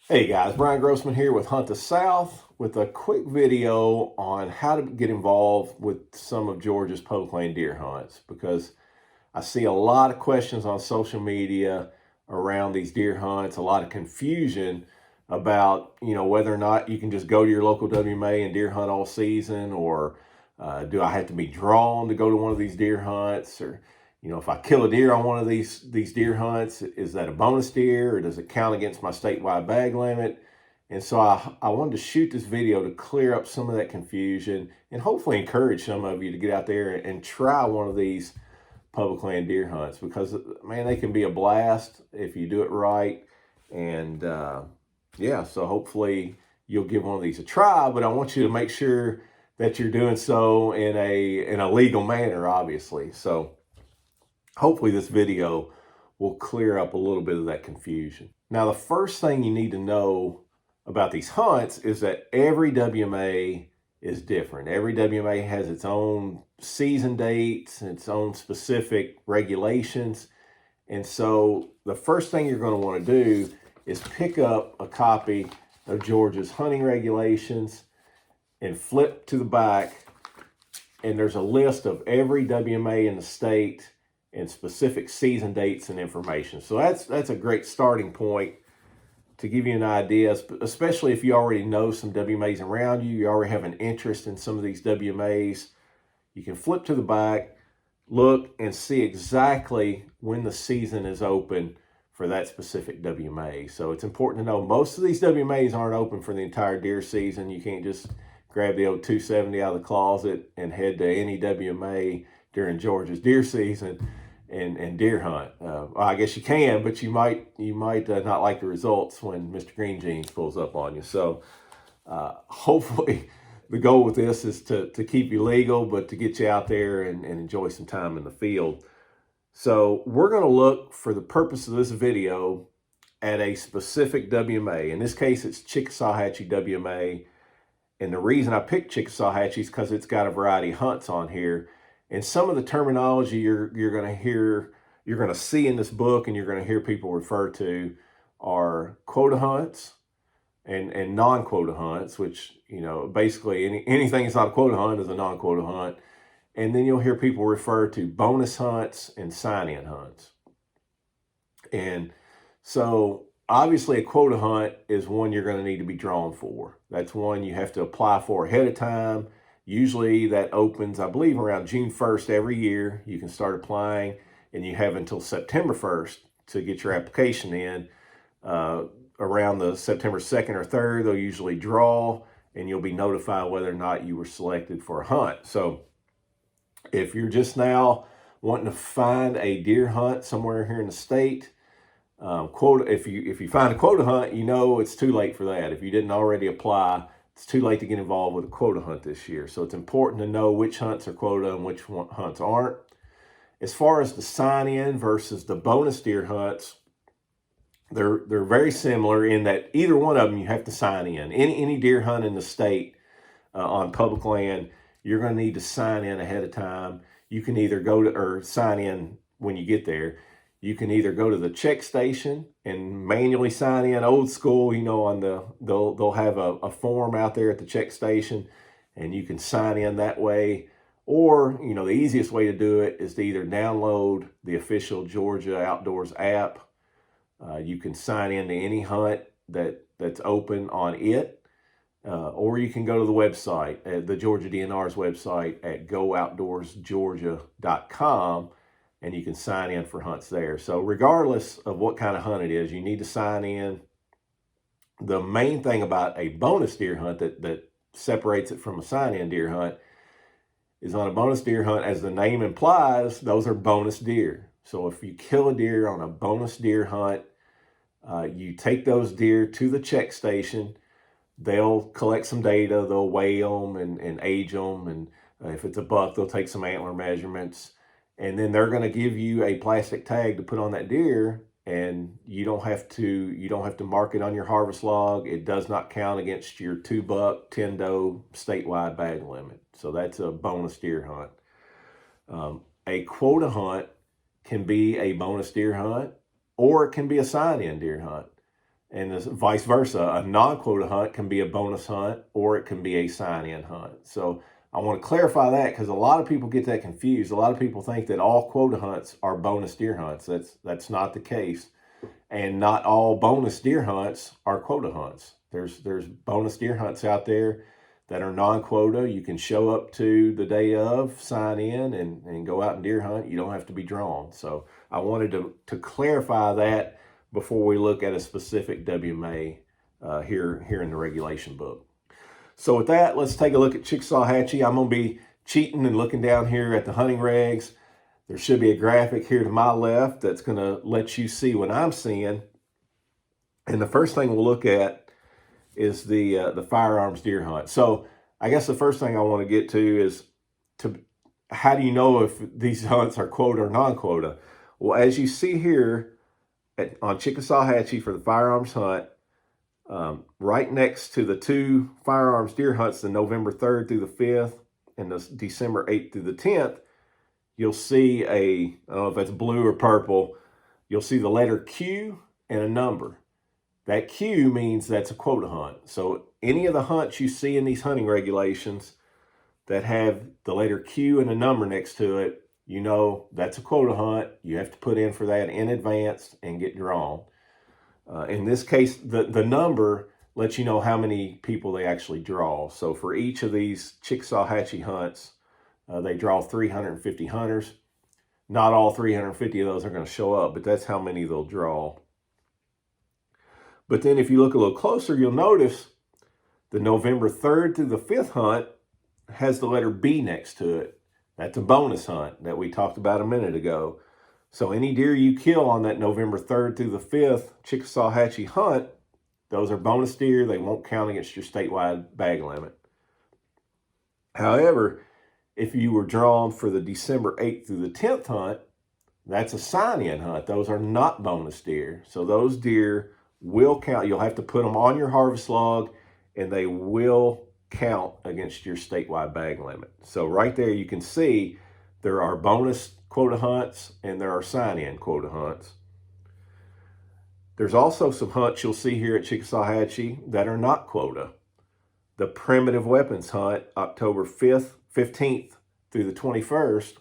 Hey guys, Brian Grossman here with Hunt the South with a quick video on how to get involved with some of Georgia's public land deer hunts, because I see a lot of questions on social media around these deer hunts, a lot of confusion about, whether or not you can just go to your local WMA and deer hunt all season, or do I have to be drawn to go to one of these deer hunts, or if I kill a deer on one of these deer hunts, is that a bonus deer, or does it count against my statewide bag limit? And so I wanted to shoot this video to clear up some of that confusion and hopefully encourage some of you to get out there and try one of these public land deer hunts, because man, they can be a blast if you do it right. And yeah, so hopefully you'll give one of these a try, but I want you to make sure that you're doing so in a legal manner, obviously. So hopefully this video will clear up a little bit of that confusion. Now, the first thing you need to know about these hunts is that every WMA is different. Every WMA has its own season dates, its own specific regulations. And so the first thing you're going to want to do is pick up a copy of Georgia's hunting regulations and flip to the back. And there's a list of every WMA in the state and specific season dates and information. So that's a great starting point to give you an idea, especially if you already know some WMAs around you, you already have an interest in some of these WMAs. You can flip to the back, look, and see exactly when the season is open for that specific WMA. So it's important to know most of these WMAs aren't open for the entire deer season. You can't just grab the old 270 out of the closet and head to any WMA during Georgia's deer season and deer hunt. Well, I guess you can, but you might not like the results when Mr. Green Jeans pulls up on you. So hopefully the goal with this is to keep you legal, but to get you out there and enjoy some time in the field. So we're going to look, for the purpose of this video, at a specific WMA. In this case, it's Chickasawhatchee WMA. And the reason I picked Chickasawhatchee is because it's got a variety of hunts on here. And some of the terminology you're going to hear, you're going to see in this book, and you're going to hear people refer to, are quota hunts and non-quota hunts, which, basically anything that's not a quota hunt is a non-quota hunt. And then you'll hear people refer to bonus hunts and sign-in hunts. And so obviously a quota hunt is one you're going to need to be drawn for. That's one you have to apply for ahead of time. Usually that opens, I believe, around June 1st every year. You can start applying, and you have until September 1st to get your application in. Around the September 2nd or 3rd, they'll usually draw, and you'll be notified whether or not you were selected for a hunt. So if you're just now wanting to find a deer hunt somewhere here in the state, if you find a quota hunt, it's too late for that. If you didn't already apply, it's too late to get involved with a quota hunt this year. So it's important to know which hunts are quota and which hunts aren't. As far as the sign-in versus the bonus deer hunts, they're very similar in that either one of them you have to sign in. Any deer hunt in the state on public land, you're going to need to sign in ahead of time. You can either go to, or sign in when you get there. You can either go to the check station and manually sign in, old school, on they'll have a form out there at the check station, and you can sign in that way. Or, the easiest way to do it is to either download the official Georgia Outdoors app. You can sign in to any hunt that's open on it. Or you can go to the website, the Georgia DNR's website at gooutdoorsgeorgia.com, and you can sign in for hunts there. So regardless of what kind of hunt it is, you need to sign in. The main thing about a bonus deer hunt that separates it from a sign-in deer hunt is, on a bonus deer hunt, as the name implies, those are bonus deer. So if you kill a deer on a bonus deer hunt, you take those deer to the check station. They'll collect some data, they'll weigh them and age them, and if it's a buck, they'll take some antler measurements, and then they're going to give you a plastic tag to put on that deer, and you don't have to mark it on your harvest log. It does not count against your 2-buck, 10-doe statewide bag limit. So that's a bonus deer hunt. A quota hunt can be a bonus deer hunt, or it can be a sign-in deer hunt. And vice versa. A non-quota hunt can be a bonus hunt, or it can be a sign-in hunt. So I want to clarify that, because a lot of people get that confused. A lot of people think that all quota hunts are bonus deer hunts. That's not the case. And not all bonus deer hunts are quota hunts. There's bonus deer hunts out there that are non-quota. You can show up to the day of, sign in, and go out and deer hunt. You don't have to be drawn. So I wanted to clarify that before we look at a specific WMA here in the regulation book. So with that, let's take a look at Chickasaw-Hatchie. I'm going to be cheating and looking down here at the hunting regs. There should be a graphic here to my left that's going to let you see what I'm seeing. And the first thing we'll look at is the firearms deer hunt. So I guess the first thing I want to get to is how do you know if these hunts are quota or non-quota? Well, as you see here on Chickasaw-Hatchie for the firearms hunt, right next to the two firearms deer hunts, the November 3rd through the 5th and the December 8th through the 10th, you'll see I don't know if that's blue or purple, you'll see the letter Q and a number. That Q means that's a quota hunt. So any of the hunts you see in these hunting regulations that have the letter Q and a number next to it, you know that's a quota hunt. You have to put in for that in advance and get drawn. In this case, the number lets you know how many people they actually draw. So for each of these Chickasaw-Hatchie hunts, they draw 350 hunters. Not all 350 of those are going to show up, but that's how many they'll draw. But then if you look a little closer, you'll notice the November 3rd through the 5th hunt has the letter B next to it. That's a bonus hunt that we talked about a minute ago. So any deer you kill on that November 3rd through the 5th Chickasaw-Hatchie hunt, those are bonus deer. They won't count against your statewide bag limit. However, if you were drawn for the December 8th through the 10th hunt, that's a sign-in hunt. Those are not bonus deer. So those deer will count. You'll have to put them on your harvest log, and they will count against your statewide bag limit. So right there you can see there are bonus quota hunts and there are sign-in quota hunts. There's also some hunts you'll see here at Chickasaw-Hatchie that are not quota. The primitive weapons hunt, October 15th through the 21st,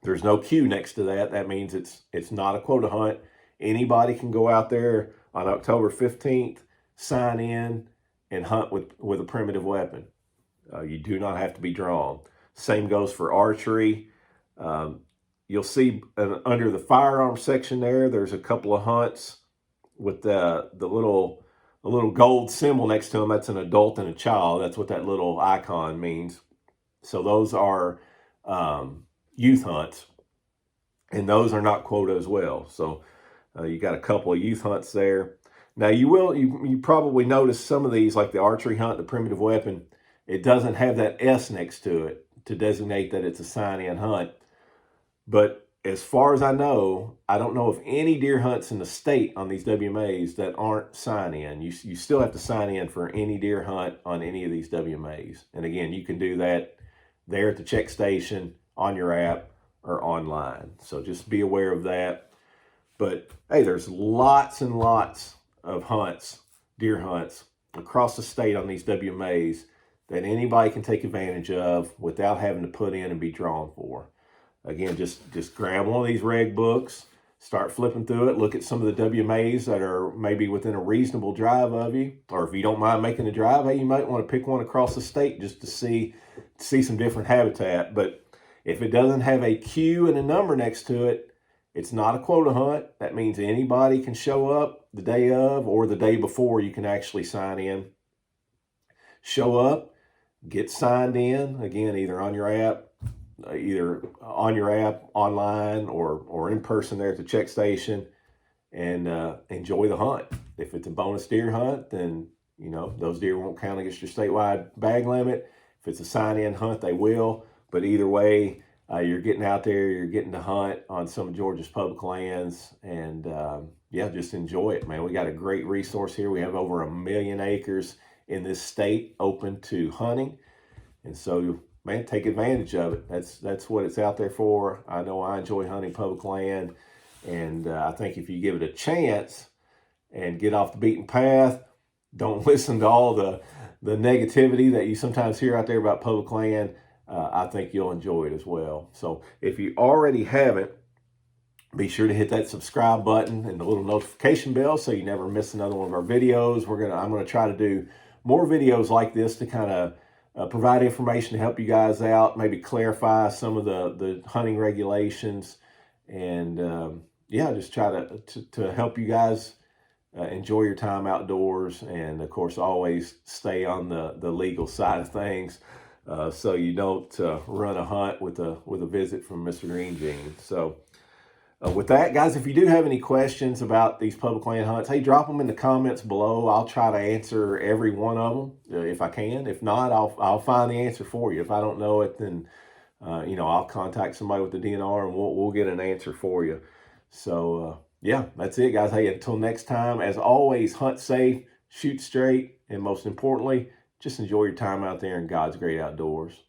there's no Q next to that. That means it's not a quota hunt. Anybody can go out there on October 15th, sign in, and hunt with a primitive weapon. You do not have to be drawn. Same goes for archery. You'll see under the firearms section there's a couple of hunts with the little gold symbol next to them. That's an adult and a child. That's what that little icon means. So those are youth hunts, and those are not quota as well. So you got a couple of youth hunts there. Now you probably notice some of these, like the archery hunt, the primitive weapon, it doesn't have that S next to it to designate that it's a sign-in hunt. But as far as I know, I don't know of any deer hunts in the state on these WMAs that aren't sign-in. You still have to sign in for any deer hunt on any of these WMAs. And again, you can do that there at the check station, on your app, or online. So just be aware of that. But hey, there's lots and lots of hunts, deer hunts, across the state on these WMAs that anybody can take advantage of without having to put in and be drawn for. Again, just grab one of these reg books, start flipping through it, look at some of the WMAs that are maybe within a reasonable drive of you, or if you don't mind making a drive, hey, you might want to pick one across the state just to see some different habitat. But if it doesn't have a Q and a number next to it, it's not a quota hunt. That means anybody can show up the day of or the day before. You can actually sign in. Show up, get signed in, again, either on your app, online, or in person there at the check station, and enjoy the hunt. If it's a bonus deer hunt, then those deer won't count against your statewide bag limit. If it's a sign-in hunt, they will. But either way, you're getting out there, you're getting to hunt on some of Georgia's public lands, and just enjoy it, man. We got a great resource here. We have over 1 million acres in this state open to hunting, and so, man, take advantage of it. That's what it's out there for. I know I enjoy hunting public land, and I think if you give it a chance, and get off the beaten path. Don't listen to all the negativity that you sometimes hear out there about public land. I think you'll enjoy it as well. So if you already haven't, be sure to hit that subscribe button and the little notification bell so you never miss another one of our videos. I'm gonna try to do more videos like this to kind of provide information to help you guys out, maybe clarify some of the hunting regulations, and yeah, just try to help you guys enjoy your time outdoors, and of course always stay on the legal side of things, so you don't run a hunt with a visit from Mr. Green Jeans. So with that, guys, if you do have any questions about these public land hunts, hey, drop them in the comments below. I'll try to answer every one of them if I can. If not, I'll find the answer for you. If I don't know it, then I'll contact somebody with the DNR and we'll get an answer for you. So yeah, that's it, guys. Hey, until next time, as always, hunt safe, shoot straight, and most importantly, just enjoy your time out there in God's great outdoors.